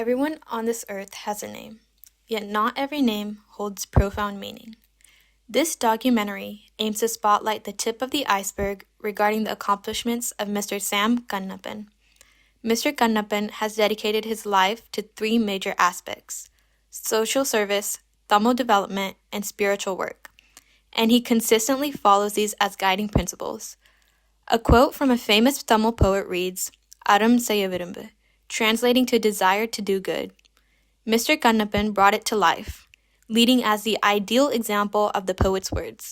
Everyone on this earth has a name, yet not every name holds profound meaning. This documentary aims to spotlight the tip of the iceberg regarding the accomplishments of Mr. Sam Kannappan. Mr. Kannappan has dedicated his life to three major aspects: social service, Tamil development, and spiritual work, and he consistently follows these as guiding principles. A quote from a famous Tamil poet reads, "Aram seyya virumbu," translating to desire to do good. Mr. Kannappan brought it to life, leading as the ideal example of the poet's words.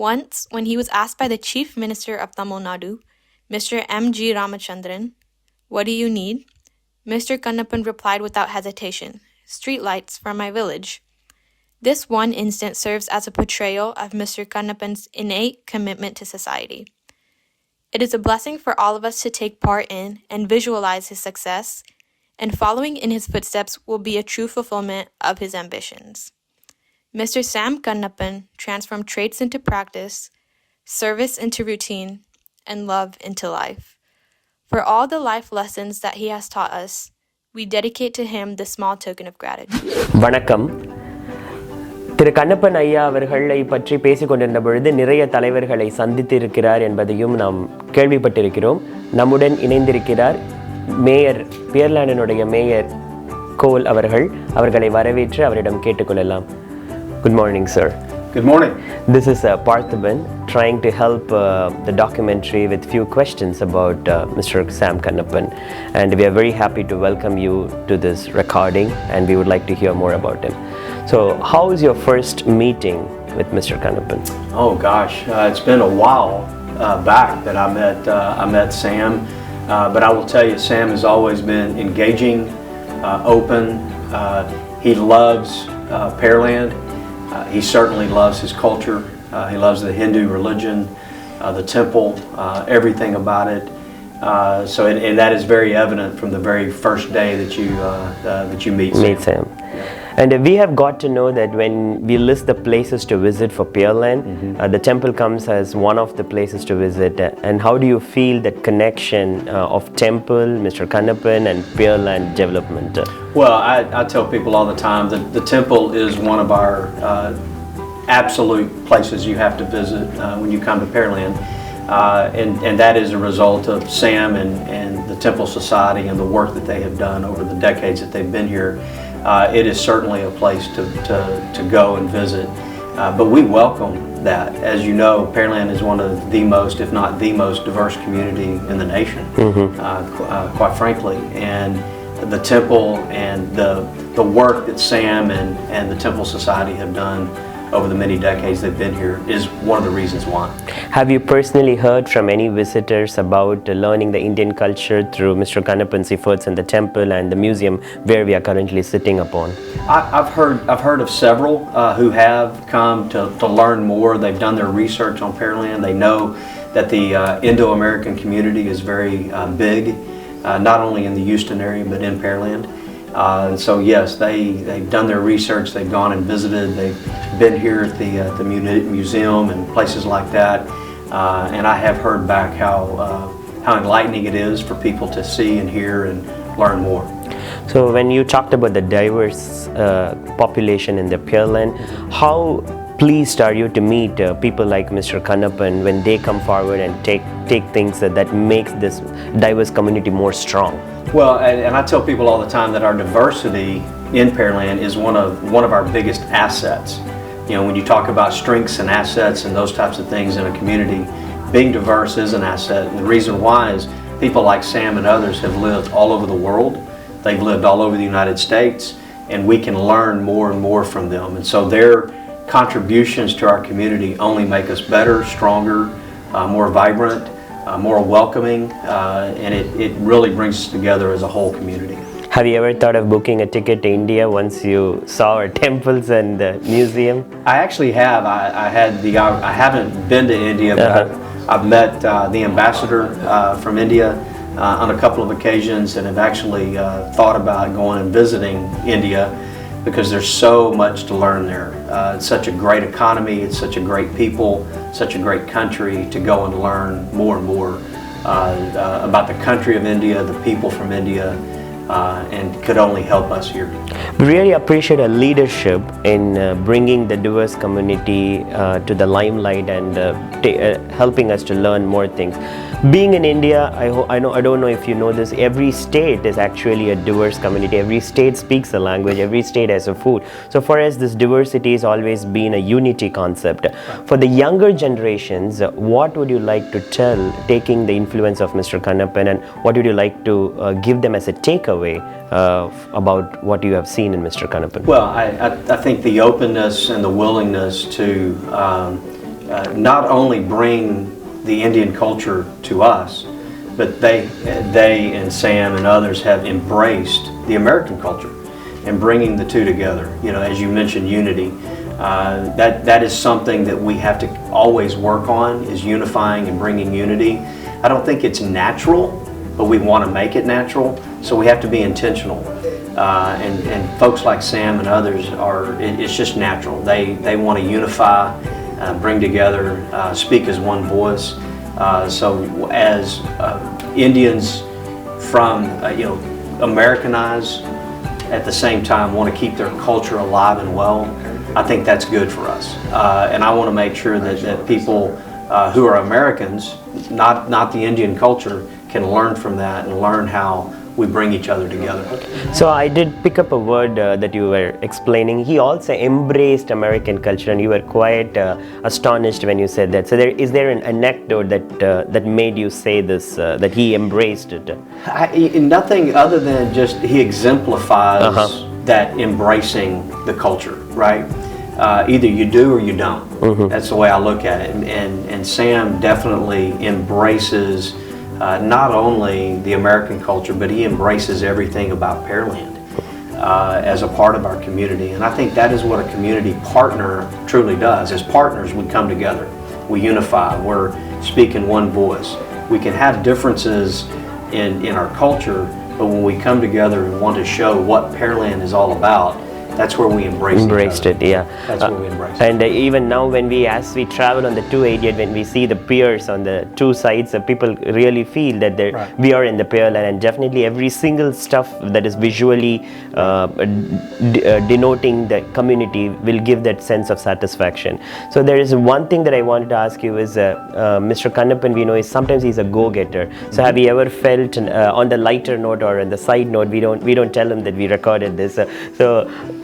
Once, when he was asked by the Chief Minister of Tamil Nadu, Mr. M.G. Ramachandran, "What do you need?" Mr. Kannappan replied without hesitation, "Streetlights for my village." This one instance serves as a portrayal of Mr. Kannappan's innate commitment to society. It is a blessing for all of us to take part in and visualize his success, and following in his footsteps will be a true fulfillment of his ambitions. Mr. Sam Kannappan transformed traits into practice, service into routine, and love into life. For all the life lessons that he has taught us, we dedicate to him this small token of gratitude. வணக்கம். திரு கண்ணப்பன் ஐயா அவர்களை பற்றி பேசிக்கொண்டிருந்த பொழுது நிறைய தலைவர்களை சந்தித்திருக்கிறார் என்பதையும் நாம் கேள்விப்பட்டிருக்கிறோம். நம்முடன் இணைந்திருக்கிறார் மேயர், பியர்லாண்டினுடைய மேயர் கோல் அவர்களை வரவேற்று அவரிடம் கேட்டுக்கொள்ளலாம். Good morning, sir. Good morning. This is Parthiban trying to help the documentary with few questions about Mr. Sam Kannappan, and we are very happy to welcome you to this recording, and we would like to hear more about him. So, how was your first meeting with Mr. Kannappan? Oh gosh, it's been a while back that I met Sam, but I will tell you, Sam has always been engaging, open. He loves Pearland. He certainly loves his culture. He loves the Hindu religion, the temple, everything about it. And that is very evident from the very first day that you meet Sam. And we have got to know that when we list the places to visit for Pearland, the temple comes as one of the places to visit. And how do you feel that connection of temple, Mr. Kannappan, and Pearland development? Well, I tell people all the time that the temple is one of our absolute places you have to visit when you come to Pearland. And that is a result of Sam and the Temple Society and the work that they have done over the decades that they've been here. It is certainly a place to go and visit, but we welcome that. As you know, Pearland is one of the most, if not the most, diverse community in the nation, quite frankly. And the temple and the work that Sam and the Temple Society have done over the many decades they've been here is one of the reasons why. Have you personally heard from any visitors about learning the Indian culture through Mr. Kannappan's efforts in the temple and the museum where we are currently sitting upon? I've heard of several who have come to learn more. They've done their research on Pearland. They know that the Indo-American community is very big, not only in the Houston area but in Pearland. And so yes, they've done their research, they've gone and visited, they've been here at the museum and places like that, and I have heard back how enlightening it is for people to see and hear and learn more. So when you talked about the diverse population in the Pearland, how pleased are you to meet people like Mr. Kannappan when they come forward and take things that makes this diverse community more strong? Well, and I tell people all the time that our diversity in Pearland is one of our biggest assets. You know, when you talk about strengths and assets and those types of things in a community, being diverse is an asset. And the reason why is people like Sam and others have lived all over the world. They've lived all over the United States, and we can learn more and more from them. And so their contributions to our community only make us better, stronger, more vibrant, more welcoming, and it really brings us together as a whole community. Have you ever thought of booking a ticket to India once you saw our temples and the museum? I actually have. I haven't been to India, but I've met the ambassador from India on a couple of occasions, and have actually thought about going and visiting India because there's so much to learn there. It's such a great economy, it's such a great people, such a great country to go and learn more and more about the country of India, the people from India, and could only help us here. We really appreciate her leadership in bringing the diverse community to the limelight and helping us to learn more things. Being in India, I don't know if you know this, every state is actually a diverse community. Every state speaks a language, every state has a food. So for us, this diversity has always been a unity concept. For the younger generations, what would you like to tell, taking the influence of Mr. Kannappan, and what would you like to give them as a takeaway about what you have seen in Mr. Kannappan? Well, I think the openness and the willingness to not only bring the Indian culture to us, but they and Sam and others have embraced the American culture and bringing the two together. You know, as you mentioned, unity. That is something that we have to always work on, is unifying and bringing unity. I don't think it's natural, but we want to make it natural, so we have to be intentional. And folks like Sam and others it's just natural. They want to unify, bring together, speak as one voice. So as Indians from, Americanize, at the same time want to keep their culture alive and well, I think that's good for us. And I want to make sure that people who are Americans, not the Indian culture, can learn from that and learn how we bring each other together. So I did pick up a word that you were explaining. He also embraced American culture, and you were quite astonished when you said that. So is there an anecdote that made you say this, that he embraced it? Nothing other than just he exemplifies that embracing the culture, right? Either you do or you don't. That's the way I look at it. And Sam definitely embraces not only the American culture, but he embraces everything about Pearland as a part of our community. And I think that is what a community partner truly does. As partners, we come together, we unify, we're speaking one voice. We can have differences in our culture, but when we come together and want to show what Pearland is all about, that's where we embraced it. Yeah, that's where we embraced it. And even now, as we travel on the 288, when we see the piers on the two sides, people really feel that we are in the Pearland, and definitely every single stuff that is visually denoting the community will give that sense of satisfaction. So there is one thing that I wanted to ask you is, Mr. Kannappan, we know sometimes he's a go-getter. So have you ever felt on the lighter note or on the side note, we don't tell him that we recorded this.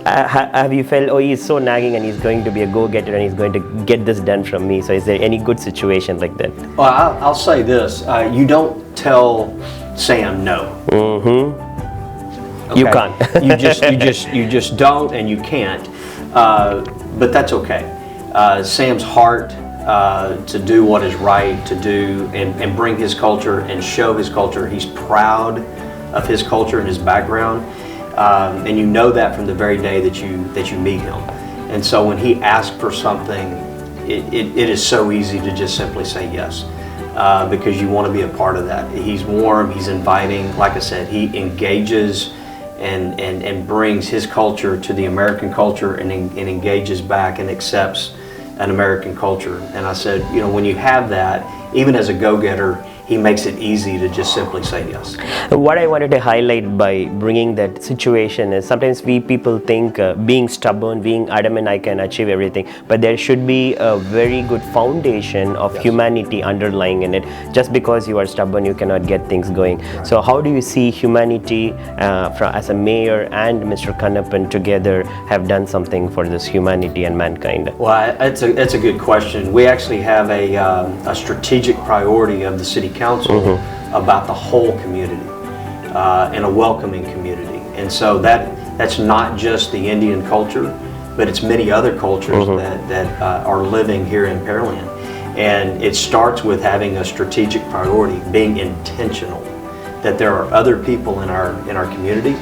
Have you felt, he's so nagging and he's going to be a go-getter and he's going to get this done from me? So is there any good situation like that? Well, I'll say this. You don't tell Sam no. Okay? You can't. you just don't, and you can't. But that's okay. Sam's heart to do what is right, to do and bring his culture and show his culture. He's proud of his culture and his background. And you know that from the very day that you meet him. And so when he asks for something, it is so easy to just simply say yes, because you want to be a part of that. He's warm, he's inviting. Like I said, he engages and brings his culture to the American culture and engages back and accepts an American culture. And I said, when you have that, even as a go-getter, he makes it easy to just simply say yes. What I wanted to highlight by bringing that situation is sometimes people think being stubborn, being adamant, I can achieve everything, but there should be a very good foundation of humanity underlying in it. Just because you are stubborn, you cannot get things going. Right. So how do you see humanity as a mayor and Mr. Kannappan together have done something for this humanity and mankind? Well, it's a good question. We actually have a strategic priority of the City Council about the whole community and a welcoming community. And so that's not just the Indian culture, but it's many other cultures that are living here in Pearland. And it starts with having a strategic priority, being intentional, that there are other people in our community,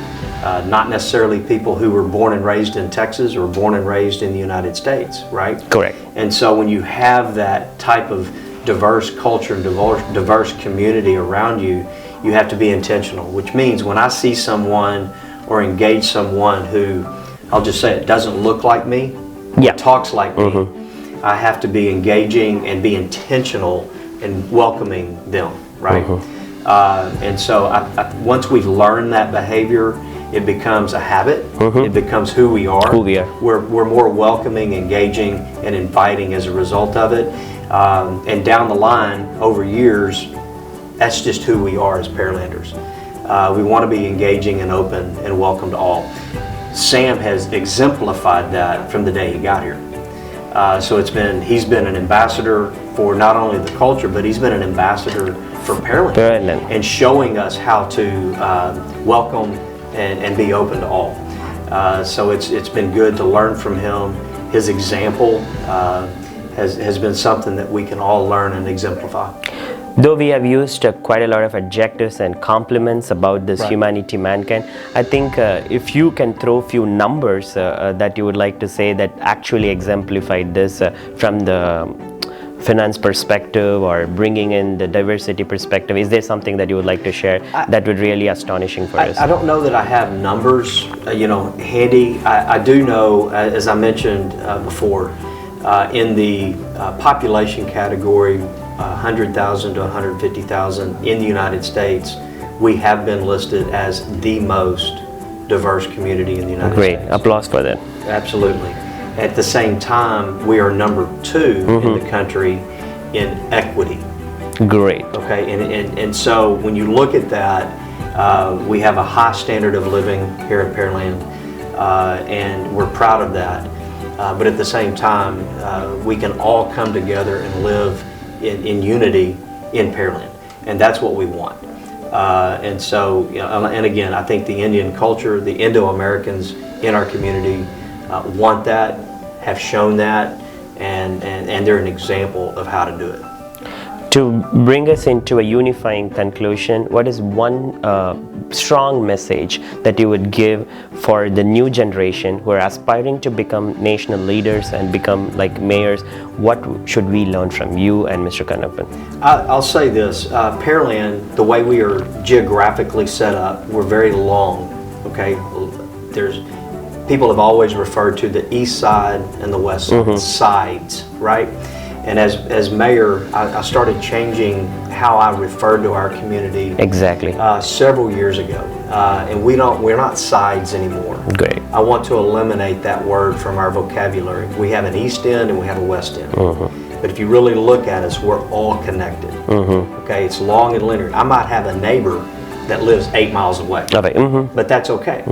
not necessarily people who were born and raised in Texas or born and raised in the United States, right? Correct. And so when you have that type of diverse culture and diverse community around you, you have to be intentional, which means when I see someone or engage someone who, I'll just say it, doesn't look like me, talks like me, I have to be engaging and be intentional in welcoming them, right? And so once we've learned that behavior, it becomes a habit. It becomes who we are. Who we are. We're more welcoming, engaging, and inviting as a result of it. And down the line, over years, that's just who we are as Pearlanders. We want to be engaging and open and welcome to all. Sam has exemplified that from the day he got here. So he's been an ambassador for not only the culture, but he's been an ambassador for Pearland. And showing us how to welcome and be open to all. So it's been good to learn from him. His example has been something that we can all learn and exemplify. Though we have used quite a lot of adjectives and compliments about this humanity, mankind, I think if you can throw a few numbers that you would like to say that actually exemplified this from the finance perspective or bringing in the diversity perspective, is there something that you would like to share that would really astonishing for us? I don't know that I have numbers, handy. I do know, as I mentioned before, in the population category, 100,000 to 150,000 in the United States, we have been listed as the most diverse community in the United States. Great, applause for that. Absolutely. At the same time, we are number 2 in the country in equity. Great. Okay, and so when you look at that, we have a high standard of living here at Pearland, and we're proud of that. But at the same time, we can all come together and live in unity in Pearland, and that's what we want. And so, and again, I think the Indian culture, the Indo-Americans in our community want that, have shown that, and they're an example of how to do it. To bring us into a unifying conclusion, what is one strong message that you would give for the new generation who are aspiring to become national leaders and become like mayors? What should we learn from you and Mr. Kannappan? I'll say this, Pearland, the way we are geographically set up, we're very long, okay? People have always referred to the east side and the west side, sides, right? And as mayor, I started changing how I refer to our community. Exactly. Several years ago, and we're not sides anymore. Great. I want to eliminate that word from our vocabulary. We have an east end and we have a west end. But if you really look at us, we're all connected. Okay, it's long and linear. I might have a neighbor that lives 8 miles away, but that's okay.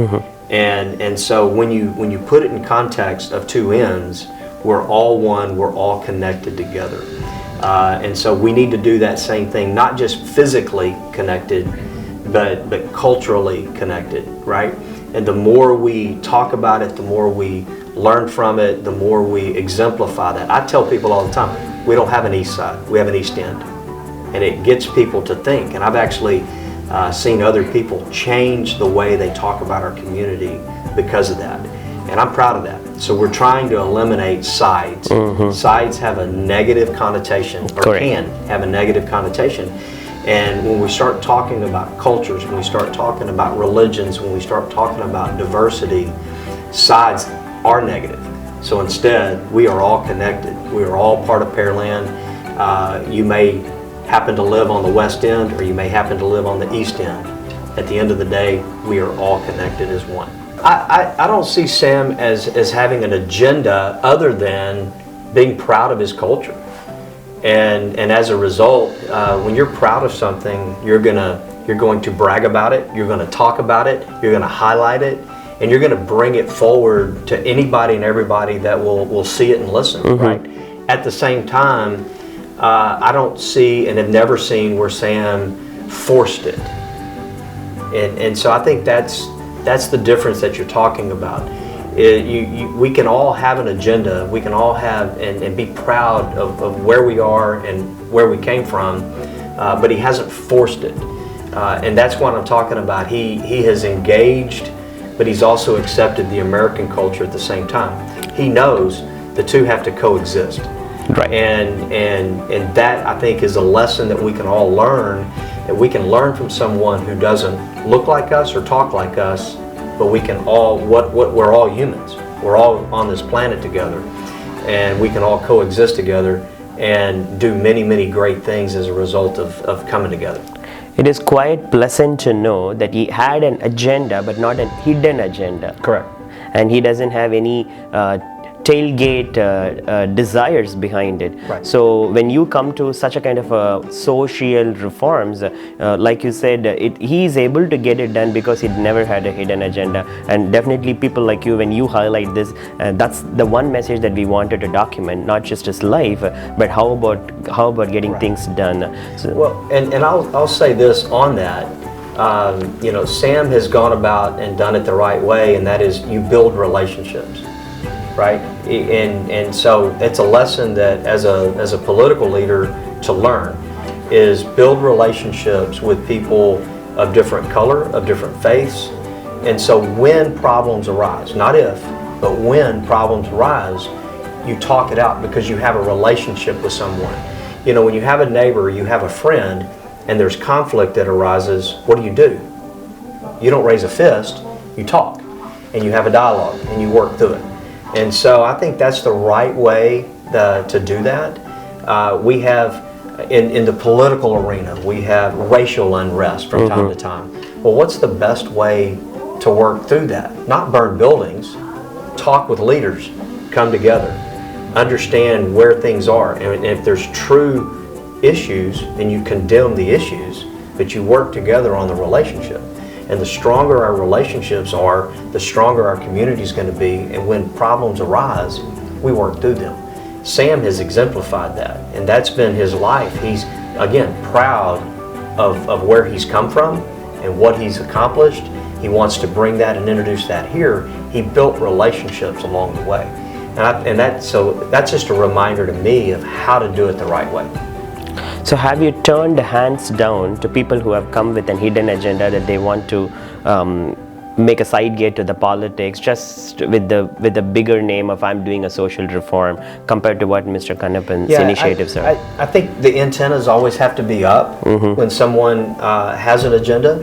And so when you put it in context of two ends, we're all one, we're all connected together. And so we need to do that same thing, not just physically connected, but culturally connected, right? And the more we talk about it, the more we learn from it, the more we exemplify that. I tell people all the time, we don't have an east side, we have an east end. And it gets people to think. And I've actually seen other people change the way they talk about our community because of that. And I'm proud of that. So we're trying to eliminate sides. Sides have a negative connotation, or can have a negative connotation. And when we start talking about cultures, when we start talking about religions, when we start talking about diversity, sides are negative. So instead, we are all connected. We are all part of Pearland. You may happen to live on the west end, or you may happen to live on the east end. At the end of the day, we are all connected as one. I don't see Sam as having an agenda other than being proud of his culture. And as a result, when you're proud of something, you're going to brag about it, you're going to talk about it, you're going to highlight it, and you're going to bring it forward to anybody and everybody that will see it and listen, right? At the same time, I don't see and have never seen where Sam forced it. And so I think that's the difference that you're talking about. We can all have an agenda. We can all have and be proud of where we are and where we came from, but he hasn't forced it. And that's what I'm talking about. He has engaged, but he's also accepted the American culture at the same time. He knows the two have to coexist. Right. And that, I think, is a lesson that we can all learn, that we can learn from someone who doesn't look like us or talk like us, but we can all, we're all humans. We're all on this planet together, and we can all coexist together and do many, many great things as a result of coming together. It is quite pleasant to know that he had an agenda, but not a hidden agenda. Correct. And he doesn't have any tailgate desires behind it. Right. So when you come to such a kind of social reforms, like you said, he is able to get it done because he never had a hidden agenda. And definitely people like you, when you highlight this, that's the one message that we wanted to document, not just his life, but how about getting things done. So, Well, and I'll say this on that. Sam has gone about and done it the right way, and that is you build relationships, right? And so it's a lesson that as a political leader to learn is build relationships with people of different color, of different faiths. And so when problems arise, not if, but when problems arise, you talk it out because you have a relationship with someone. When you have a neighbor, you have a friend, and there's conflict that arises, what do? You don't raise a fist, you talk, and you have a dialogue, and you work through it. And so I think that's the right way to do that. We have, in the political arena, we have racial unrest from time to time. Well, what's the best way to work through that? Not burn buildings, talk with leaders, come together, understand where things are, and if there's true issues, then you condemn the issues, but you work together on the relationship. And the stronger our relationships are, the stronger our community is going to be. And when problems arise, we work through them. Sam has exemplified that, and that's been his life. He's, again, proud of where he's come from and what he's accomplished. He wants to bring that and introduce that here. He built relationships along the way. And that's just a reminder to me of how to do it the right way. So have you turned hands down to people who have come with an hidden agenda that they want to make a side gate to the politics, just with the bigger name of I'm doing a social reform, compared to what Mr. Kannappan's initiatives are? I think the antennas always have to be up when someone has an agenda,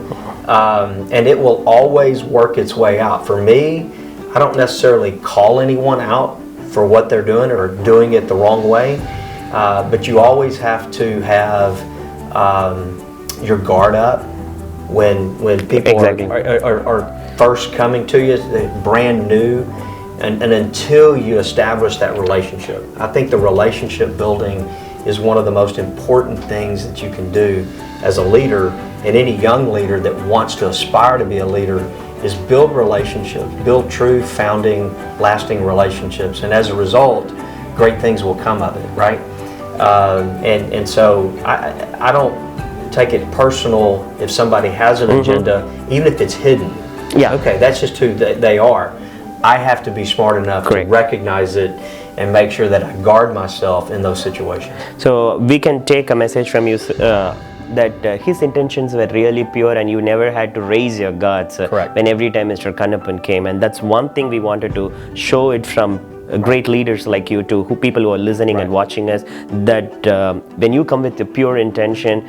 and it will always work its way out. For me, I don't necessarily call anyone out for what they're doing or doing it the wrong way. But you always have to have your guard up when people are first coming to you, brand new, and until you establish that relationship. I think the relationship building is one of the most important things that you can do as a leader, and any young leader that wants to aspire to be a leader is build relationships, build true, founding, lasting relationships, and as a result, great things will come of it, right? And so I don't take it personal if somebody has an agenda, even if it's hidden. Yeah. Okay, that's just who they are. I have to be smart enough to recognize it and make sure that I guard myself in those situations. So we can take a message from you that his intentions were really pure, and you never had to raise your guards when every time Mr. Kannappan came. And that's one thing we wanted to show it from great leaders like you to people who are listening and watching us, that when you come with a pure intention,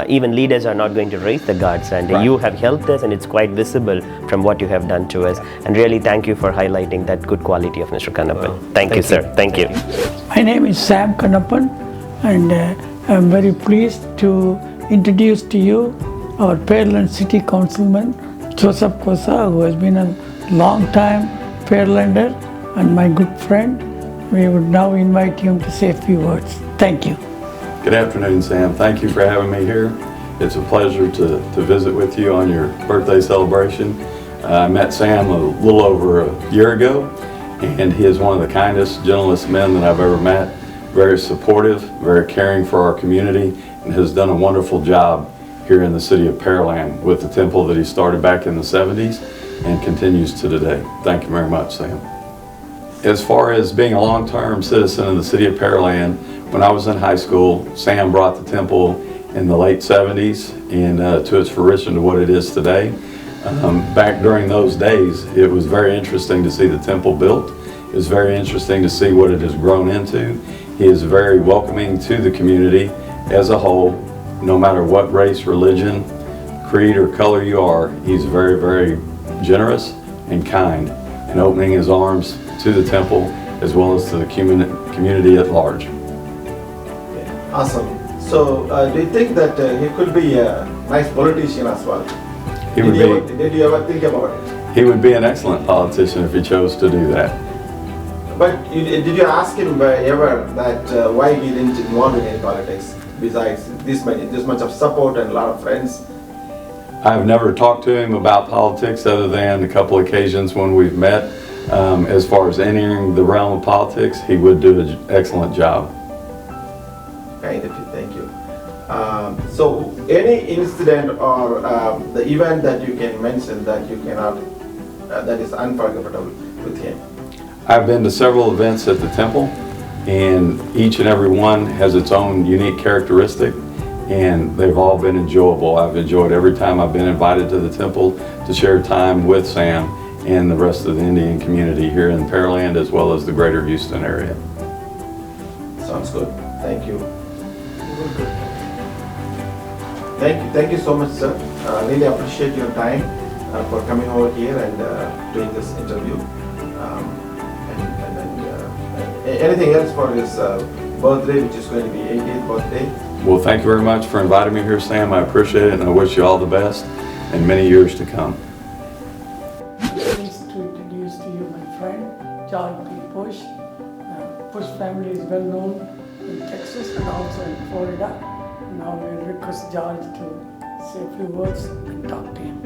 even leaders are not going to raise the guards, and you have helped us, and it's quite visible from what you have done to us. And really thank you for highlighting that good quality of Mr. Kannappan. Well, thank you, sir. Thank you. My name is Sam Kannappan, and I'm very pleased to introduce to you our Pearland City Councilman, Joseph Kosa, who has been a long time Pearlander and my good friend. We would now invite him to say a few words. Thank you. Good afternoon, Sam. Thank you for having me here. It's a pleasure to visit with you on your birthday celebration. I met Sam a little over a year ago, and he is one of the kindest, gentlest men that I've ever met. Very supportive, very caring for our community, and has done a wonderful job here in the city of Pearland with the temple that he started back in the 70s and continues to today. Thank you very much, Sam. As far as being a long-term citizen of the city of Pearland, when I was in high school, Sam brought the temple in the late 70s and to its fruition to what it is today. Back during those days, it was very interesting to see the temple built. It was very interesting to see what it has grown into. He is very welcoming to the community as a whole, no matter what race, religion, creed, or color you are. He's very, very generous and kind, and opening his arms to the temple as well as to the community at large. Awesome. So do you think that he could be nice politician as well. He would Did you ever think about it? He would be an excellent politician if he chose to do that. But did you ask him ever that why he didn't involve in any politics besides this much of support and a lot of friends? I've never talked to him about politics other than a couple occasions when we've met. As far as entering the realm of politics, he would do an excellent job. Kind of you, thank you. So any incident or the event that you can mention that you cannot, that is unforgettable with him? I've been to several events at the temple, and each and every one has its own unique characteristic, and they've all been enjoyable. I've enjoyed every time I've been invited to the temple to share time with Sam and the rest of the Indian community here in Pearland as well as the greater Houston area. Sounds good. Thank you. Thank you so much, sir. Really appreciate your time for coming over here and doing this interview. Anything else for his birthday, which is going to be 80th birthday? Well, thank you very much for inviting me here, Sam. I appreciate it, and I wish you all the best and many years to come. Pleased to introduce to you my friend, George B. Bush. Bush family is well known in Texas and also in Florida. Now we'll request George to say a few words and talk to him.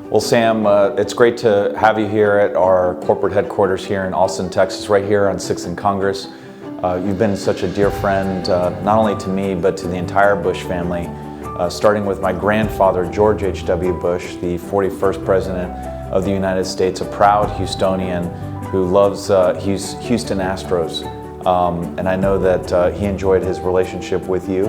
Well, Sam, it's great to have you here at our corporate headquarters here in Austin, Texas, right here on 6th and Congress. You've been such a dear friend, not only to me, but to the entire Bush family, starting with my grandfather, George H.W. Bush, the 41st President of the United States, a proud Houstonian who loves Houston Astros. And I know that he enjoyed his relationship with you.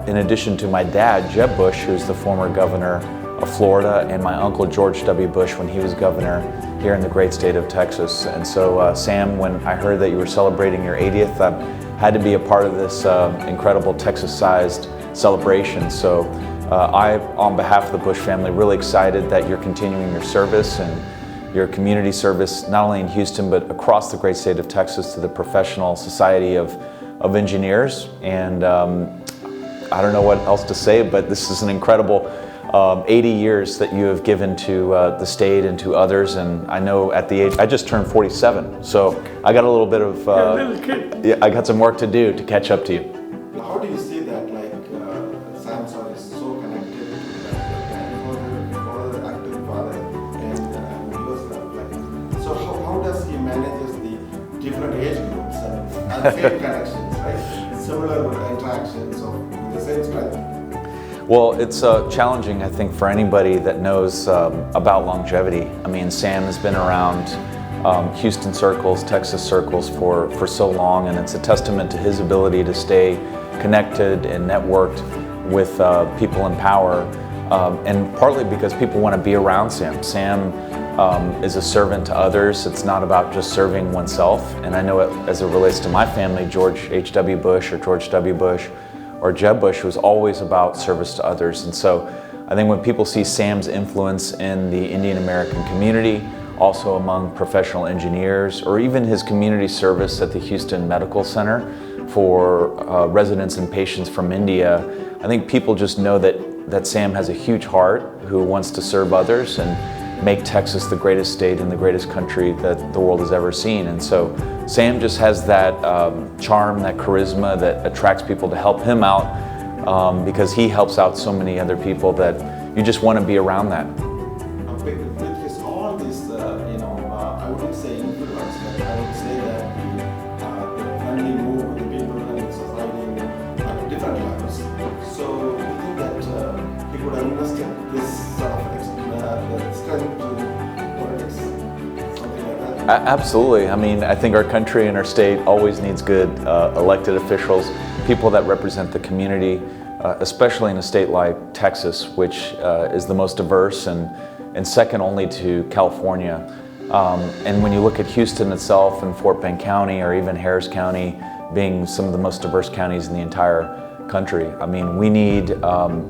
In addition to my dad, Jeb Bush, who's the former governor of Florida, and my uncle George W. Bush when he was governor here in the great state of Texas. And so Sam, when I heard that you were celebrating your 80th, I had to be a part of this incredible Texas-sized celebration. So I, on behalf of the Bush family, really excited that you're continuing your service and your community service, not only in Houston, but across the great state of Texas to the Professional Society of Engineers. And I don't know what else to say, but this is an incredible 80 years that you have given to the state and to others, and I know at the age, I just turned 47, so I got a little bit of, yeah, I got some work to do to catch up to you. How do you see that, like, Samson is so connected to your grandfather, active father, and yourself, like, so how does he manages the different age groups and same connections, right? Similar interactions of the same strength? Well, it's challenging, I think, for anybody that knows about longevity. I mean, Sam has been around Houston circles, Texas circles for so long, and it's a testament to his ability to stay connected and networked with people in power, and partly because people want to be around Sam. Sam is a servant to others. It's not about just serving oneself, and I know it, as it relates to my family, George H.W. Bush or George W. Bush, or Jeb Bush, was always about service to others. And so I think when people see Sam's influence in the Indian American community, also among professional engineers, or even his community service at the Houston Medical Center for residents and patients from India, I think people just know that Sam has a huge heart who wants to serve others and make Texas the greatest state and the greatest country that the world has ever seen. And so Sam just has that charm, that charisma that attracts people to help him out, because he helps out so many other people that you just want to be around that. With his, all this, I wouldn't say influence, but I would say that the friendly move with the people and society at different levels. So I think that he would understand this sort of strength to politics, something like that. Absolutely. I mean, I think our country and our state always needs good elected officials, people that represent the community, especially in a state like Texas, which is the most diverse and second only to California. And when you look at Houston itself and Fort Bend County, or even Harris County being some of the most diverse counties in the entire country, I mean, we need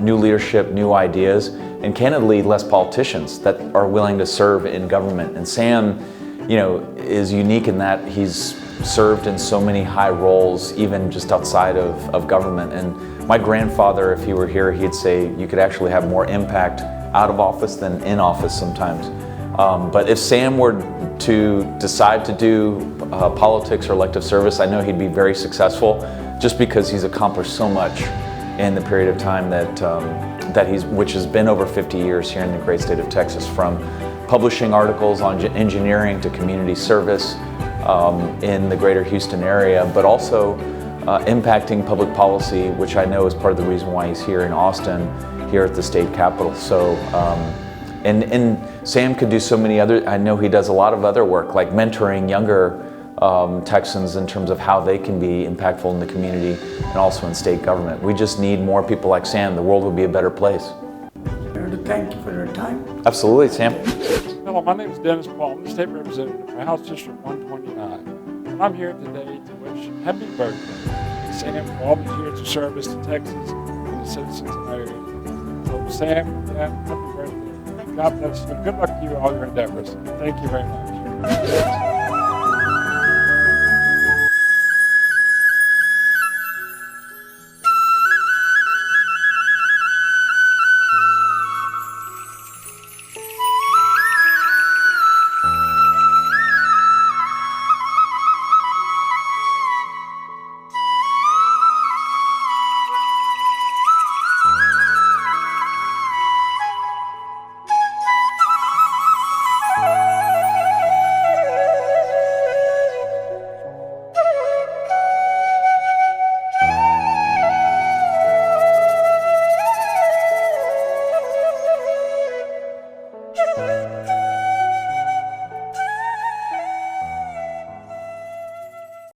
new leadership, new ideas, and candidly, less politicians that are willing to serve in government. And Sam, you know, is unique in that he's served in so many high roles, even just outside of government. And my grandfather, if he were here, he'd say you could actually have more impact out of office than in office sometimes. But if Sam were to decide to do politics or elective service, I know he'd be very successful, just because he's accomplished so much in the period of time which has been over 50 years here in the great state of Texas, from publishing articles on engineering to community service in the greater Houston area, but also impacting public policy, which I know is part of the reason why he's here in Austin, here at the state capitol. So, and Sam could do so many other, I know he does a lot of other work, like mentoring younger Texans in terms of how they can be impactful in the community and also in state government. We just need more people like Sam. The world would be a better place. I want to thank you for your time. Absolutely, Sam. Hello, my name is Dennis Paul. I'm the state representative for House District 129. And I'm here today to wish happy birthday to Sam for all the years of service to Texas and the citizens of our area. So Sam, yeah, happy birthday. God bless you. Good luck to you in all your endeavors. Thank you very much.